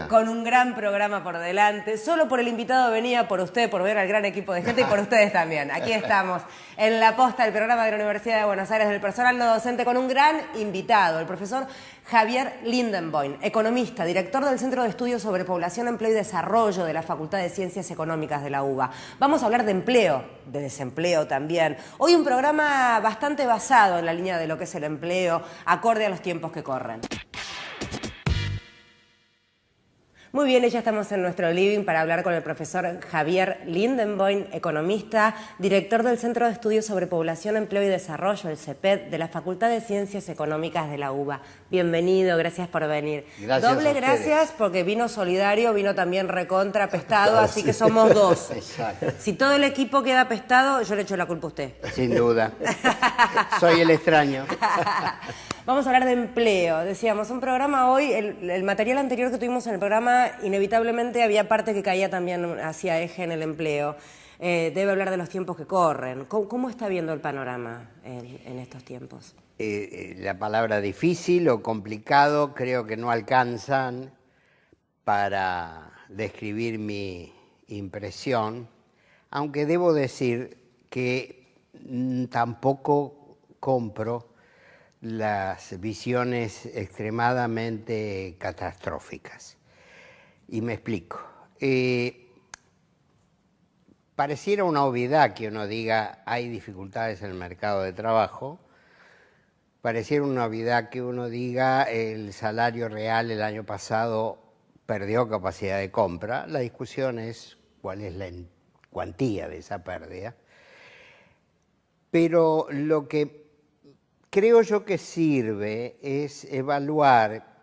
Con un gran programa por delante. Solo por el invitado venía, por usted, por ver al gran equipo de gente y por ustedes también. Aquí estamos en La Posta, el programa de la Universidad de Buenos Aires del personal no docente, con un gran invitado, el profesor Javier Lindenboim, economista, director del Centro de Estudios sobre Población, Empleo y Desarrollo de la Facultad de Ciencias Económicas de la UBA. Vamos a hablar de empleo, de desempleo también. Hoy un programa bastante basado en la línea de lo que es el empleo, acorde a los tiempos que corren. Muy bien, ya estamos en nuestro living para hablar con el profesor Javier Lindenboim, economista, director del Centro de Estudios sobre Población, Empleo y Desarrollo, el CEPED, de la Facultad de Ciencias Económicas de la UBA. Bienvenido, gracias por venir. Gracias. Doble gracias porque vino solidario, vino también recontra apestado, así que somos dos. Exacto. Si todo el equipo queda apestado, yo le echo la culpa a usted. Sin duda. Soy el extraño. Vamos a hablar de empleo. Decíamos, un programa hoy, el material anterior que tuvimos en el programa, inevitablemente había parte que caía también hacia eje en el empleo. Debe hablar de los tiempos que corren. ¿Cómo está viendo el panorama en estos tiempos? La palabra difícil o complicado creo que no alcanzan para describir mi impresión, aunque debo decir que tampoco compro las visiones extremadamente catastróficas. Y me explico. Pareciera una obviedad que uno diga hay dificultades en el mercado de trabajo, pareciera una obviedad que uno diga el salario real el año pasado perdió capacidad de compra. La discusión es cuál es la cuantía de esa pérdida. Pero lo que creo yo que sirve es evaluar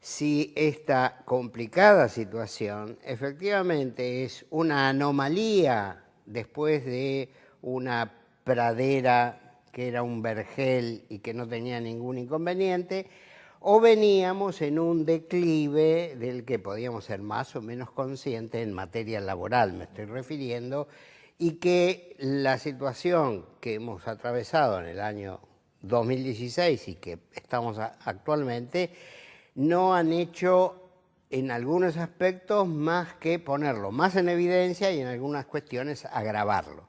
si esta complicada situación efectivamente es una anomalía después de una pradera que era un vergel y que no tenía ningún inconveniente, o veníamos en un declive del que podíamos ser más o menos conscientes en materia laboral, me estoy refiriendo, y que la situación que hemos atravesado en el año 2016 y que estamos actualmente no han hecho en algunos aspectos más que ponerlo más en evidencia y en algunas cuestiones agravarlo.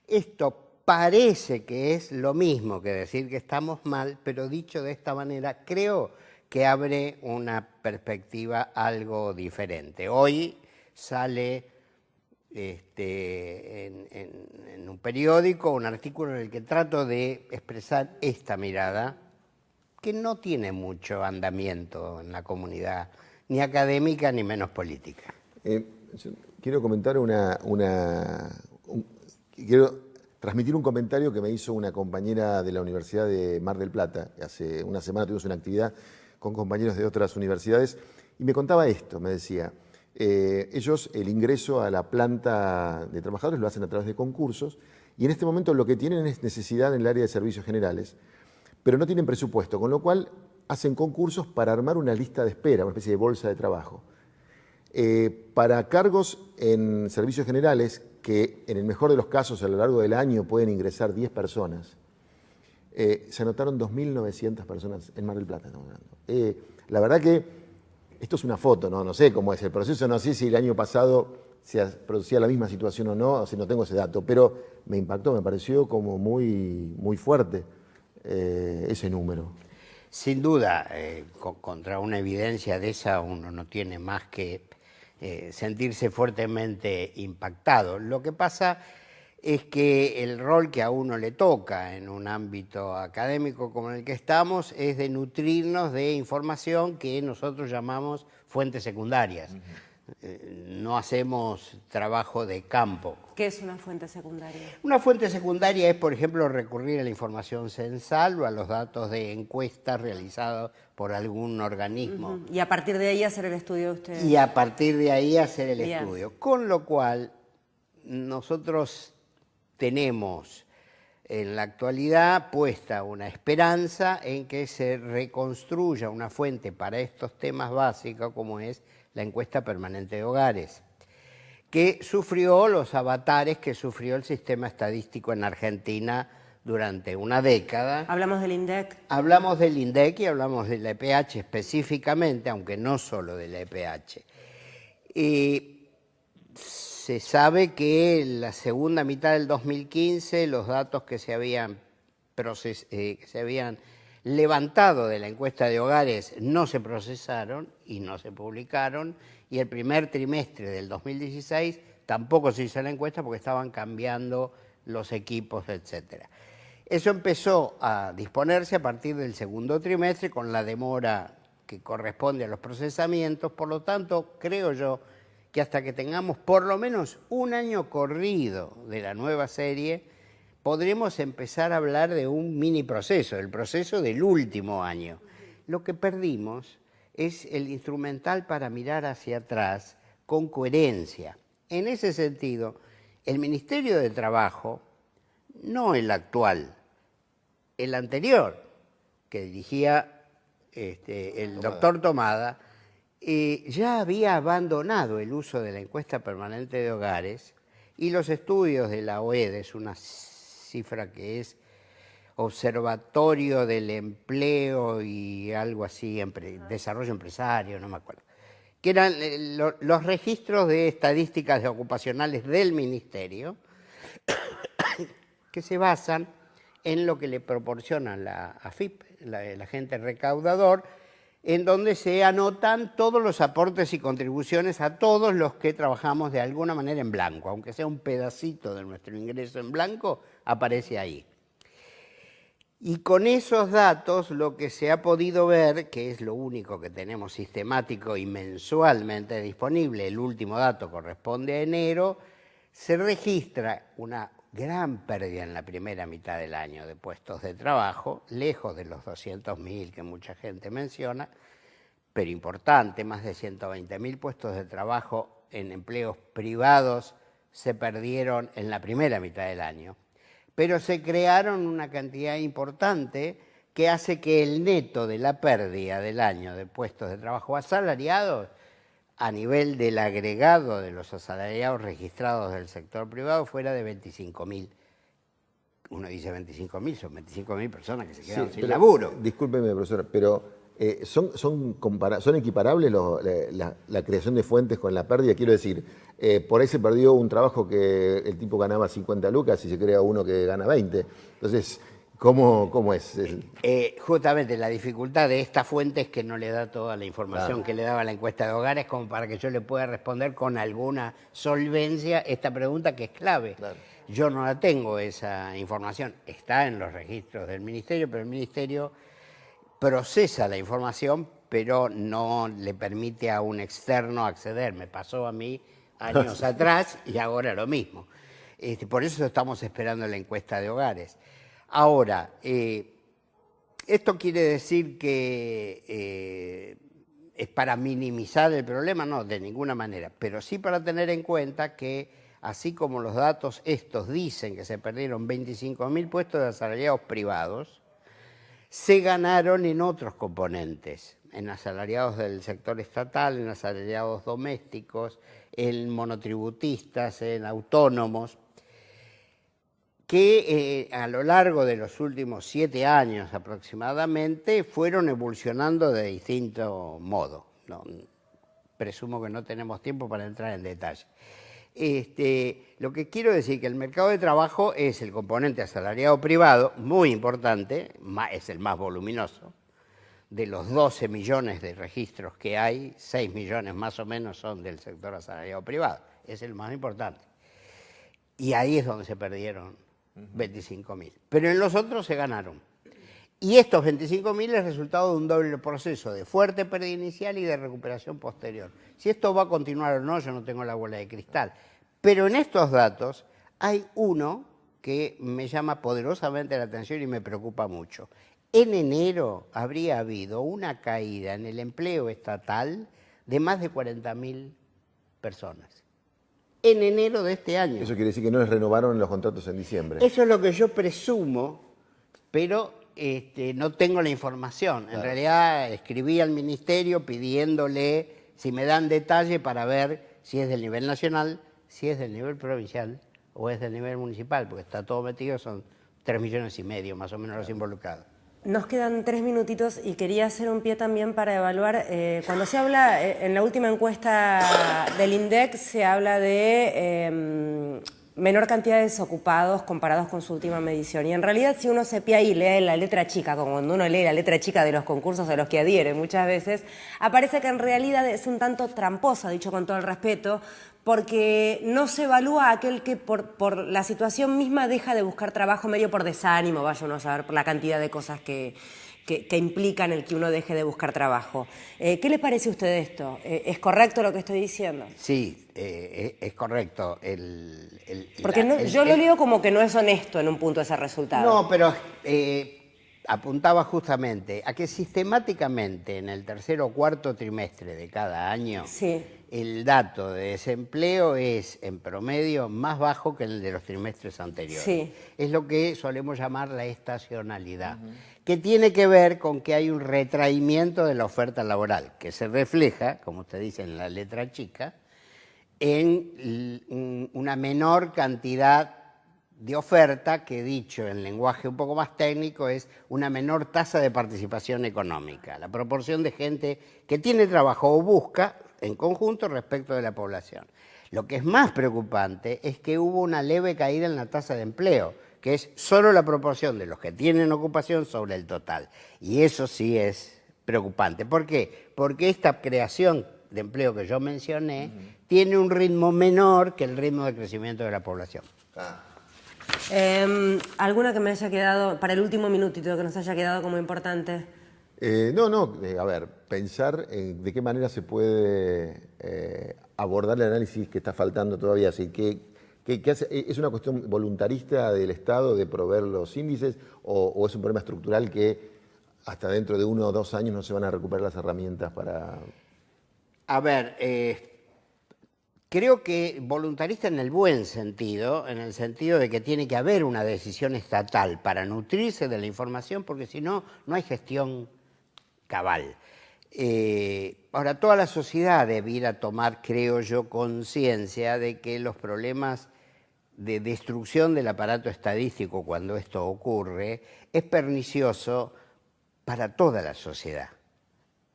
Esto parece que es lo mismo que decir que estamos mal, pero dicho de esta manera creo que abre una perspectiva algo diferente. Hoy sale en un periódico un artículo en el que trato de expresar esta mirada que no tiene mucho andamiento en la comunidad, ni académica ni menos política. Quiero comentar quiero transmitir un comentario que me hizo una compañera de la Universidad de Mar del Plata. Hace una semana tuvimos una actividad con compañeros de otras universidades y me contaba esto, me decía, ellos el ingreso a la planta de trabajadores lo hacen a través de concursos y en este momento lo que tienen es necesidad en el área de servicios generales, pero no tienen presupuesto, con lo cual hacen concursos para armar una lista de espera, una especie de bolsa de trabajo. Para cargos en servicios generales, que en el mejor de los casos a lo largo del año pueden ingresar 10 personas, se anotaron 2.900 personas en Mar del Plata. La verdad que esto es una foto, no sé cómo es el proceso, no sé si el año pasado se producía la misma situación o no tengo ese dato, pero me impactó, me pareció como muy, muy fuerte ese número. Sin duda, contra una evidencia de esa uno no tiene más que sentirse fuertemente impactado. Lo que pasa es que el rol que a uno le toca en un ámbito académico como el que estamos es de nutrirnos de información que nosotros llamamos fuentes secundarias. No hacemos trabajo de campo. ¿Qué es una fuente secundaria? Una fuente secundaria es, por ejemplo, recurrir a la información censal o a los datos de encuestas realizados por algún organismo. Y a partir de ahí hacer el estudio de ustedes. Y a partir de ahí hacer el estudio. Con lo cual, nosotros tenemos en la actualidad puesta una esperanza en que se reconstruya una fuente para estos temas básicos como es la encuesta permanente de hogares, que sufrió los avatares que sufrió el sistema estadístico en Argentina durante una década. Hablamos del INDEC. Hablamos del INDEC y hablamos de la EPH específicamente, aunque no solo de la EPH. Se sabe que en la segunda mitad del 2015 los datos que se habían levantado de la encuesta de hogares no se procesaron y no se publicaron, y el primer trimestre del 2016 tampoco se hizo la encuesta porque estaban cambiando los equipos, etcétera. Eso empezó a disponerse a partir del segundo trimestre con la demora que corresponde a los procesamientos. Por lo tanto, creo yo que hasta que tengamos por lo menos un año corrido de la nueva serie, podremos empezar a hablar de un mini proceso, el proceso del último año. Lo que perdimos es el instrumental para mirar hacia atrás con coherencia. En ese sentido, el Ministerio de Trabajo, no el actual, el anterior, que dirigía el doctor Tomada, ya había abandonado el uso de la encuesta permanente de hogares, y los estudios de la OED, es una cifra que es Observatorio del Empleo y algo así, Desarrollo Empresario, no me acuerdo, que eran los registros de estadísticas ocupacionales del Ministerio, que se basan en lo que le proporciona la AFIP, el agente recaudador, en donde se anotan todos los aportes y contribuciones a todos los que trabajamos de alguna manera en blanco, aunque sea un pedacito de nuestro ingreso en blanco, aparece ahí. Y con esos datos lo que se ha podido ver, que es lo único que tenemos sistemático y mensualmente disponible, el último dato corresponde a enero, se registra una gran pérdida en la primera mitad del año de puestos de trabajo, lejos de los 200.000 que mucha gente menciona, pero importante, más de 120.000 puestos de trabajo en empleos privados se perdieron en la primera mitad del año. Pero se crearon una cantidad importante que hace que el neto de la pérdida del año de puestos de trabajo asalariados, a nivel del agregado de los asalariados registrados del sector privado, fuera de 25.000. Uno dice 25.000, son 25.000 personas que se quedaron sin laburo. Discúlpeme, profesor, pero ¿son equiparables la creación de fuentes con la pérdida? Quiero decir, por ahí se perdió un trabajo que el tipo ganaba 50 lucas y se crea uno que gana 20. Entonces, ¿cómo es? Justamente la dificultad de esta fuente es que no le da toda la información que le daba la encuesta de hogares como para que yo le pueda responder con alguna solvencia esta pregunta que es clave. Claro. Yo no la tengo esa información, está en los registros del Ministerio, pero el Ministerio procesa la información, pero no le permite a un externo acceder. Me pasó a mí años atrás y ahora lo mismo. Por eso estamos esperando la encuesta de hogares. Ahora, ¿esto quiere decir que es para minimizar el problema? No, de ninguna manera, pero sí para tener en cuenta que así como los datos estos dicen que se perdieron 25.000 puestos de asalariados privados, se ganaron en otros componentes, en asalariados del sector estatal, en asalariados domésticos, en monotributistas, en autónomos, que a lo largo de los últimos 7 años aproximadamente fueron evolucionando de distinto modo. No, presumo que no tenemos tiempo para entrar en detalle. Lo que quiero decir que el mercado de trabajo es el componente asalariado privado, muy importante, es el más voluminoso. De los 12 millones de registros que hay, 6 millones más o menos son del sector asalariado privado. Es el más importante. Y ahí es donde se perdieron 25.000. Pero en los otros se ganaron. Y estos 25.000 es resultado de un doble proceso de fuerte pérdida inicial y de recuperación posterior. Si esto va a continuar o no, yo no tengo la bola de cristal. Pero en estos datos hay uno que me llama poderosamente la atención y me preocupa mucho. En enero habría habido una caída en el empleo estatal de más de 40.000 personas. En enero de este año. Eso quiere decir que no les renovaron los contratos en diciembre. Eso es lo que yo presumo, pero no tengo la información. Claro. En realidad escribí al ministerio pidiéndole si me dan detalle para ver si es del nivel nacional, si es del nivel provincial o es del nivel municipal, porque está todo metido, son 3,5 millones más o menos los involucrados. Nos quedan 3 minutitos y quería hacer un pie también para evaluar, cuando se habla, en la última encuesta del INDEC se habla de menor cantidad de desocupados comparados con su última medición. Y en realidad, si uno se pía y lee la letra chica, como cuando uno lee la letra chica de los concursos a los que adhiere muchas veces, aparece que en realidad es un tanto tramposa, dicho con todo el respeto, porque no se evalúa aquel que por la situación misma deja de buscar trabajo medio por desánimo, vaya uno a saber, por la cantidad de cosas que implican el que uno deje de buscar trabajo. ¿Qué le parece a usted esto? ¿Es correcto lo que estoy diciendo? Sí, es correcto. Porque yo lo leo como que no es honesto en un punto ese resultado. No, pero apuntaba justamente a que sistemáticamente en el tercer o cuarto trimestre de cada año, sí, el dato de desempleo es en promedio más bajo que el de los trimestres anteriores. Sí. Es lo que solemos llamar la estacionalidad, que tiene que ver con que hay un retraimiento de la oferta laboral, que se refleja, como usted dice en la letra chica, en una menor cantidad de oferta, que dicho en lenguaje un poco más técnico es una menor tasa de participación económica, la proporción de gente que tiene trabajo o busca en conjunto respecto de la población. Lo que es más preocupante es que hubo una leve caída en la tasa de empleo, que es solo la proporción de los que tienen ocupación sobre el total. Y eso sí es preocupante. ¿Por qué? Porque esta creación de empleo que yo mencioné tiene un ritmo menor que el ritmo de crecimiento de la población. ¿Alguna que me haya quedado, para el último minutito, que nos haya quedado como importante? A ver, pensar de qué manera se puede abordar el análisis que está faltando todavía. Así que, ¿es una cuestión voluntarista del Estado de proveer los índices o es un problema estructural que hasta dentro de 1 o 2 años no se van a recuperar las herramientas para...? A ver, creo que voluntarista en el buen sentido, en el sentido de que tiene que haber una decisión estatal para nutrirse de la información, porque si no, no hay gestión cabal. Ahora, toda la sociedad debiera tomar, creo yo, conciencia de que los problemas de destrucción del aparato estadístico cuando esto ocurre es pernicioso para toda la sociedad.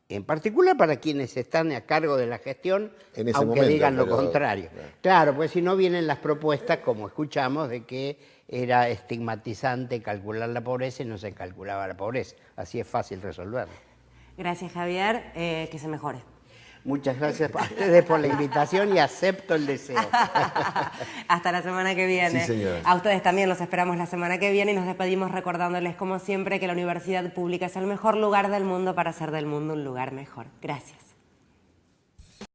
En particular para quienes están a cargo de la gestión, aunque momento, digan lo contrario. Claro, pues si no vienen las propuestas, como escuchamos, de que era estigmatizante calcular la pobreza y no se calculaba la pobreza. Así es fácil resolverlo. Gracias, Javier. Que se mejore. Muchas gracias a ustedes por la invitación y acepto el deseo. Hasta la semana que viene. Sí, señora. A ustedes también los esperamos la semana que viene y nos despedimos recordándoles, como siempre, que la Universidad Pública es el mejor lugar del mundo para hacer del mundo un lugar mejor. Gracias.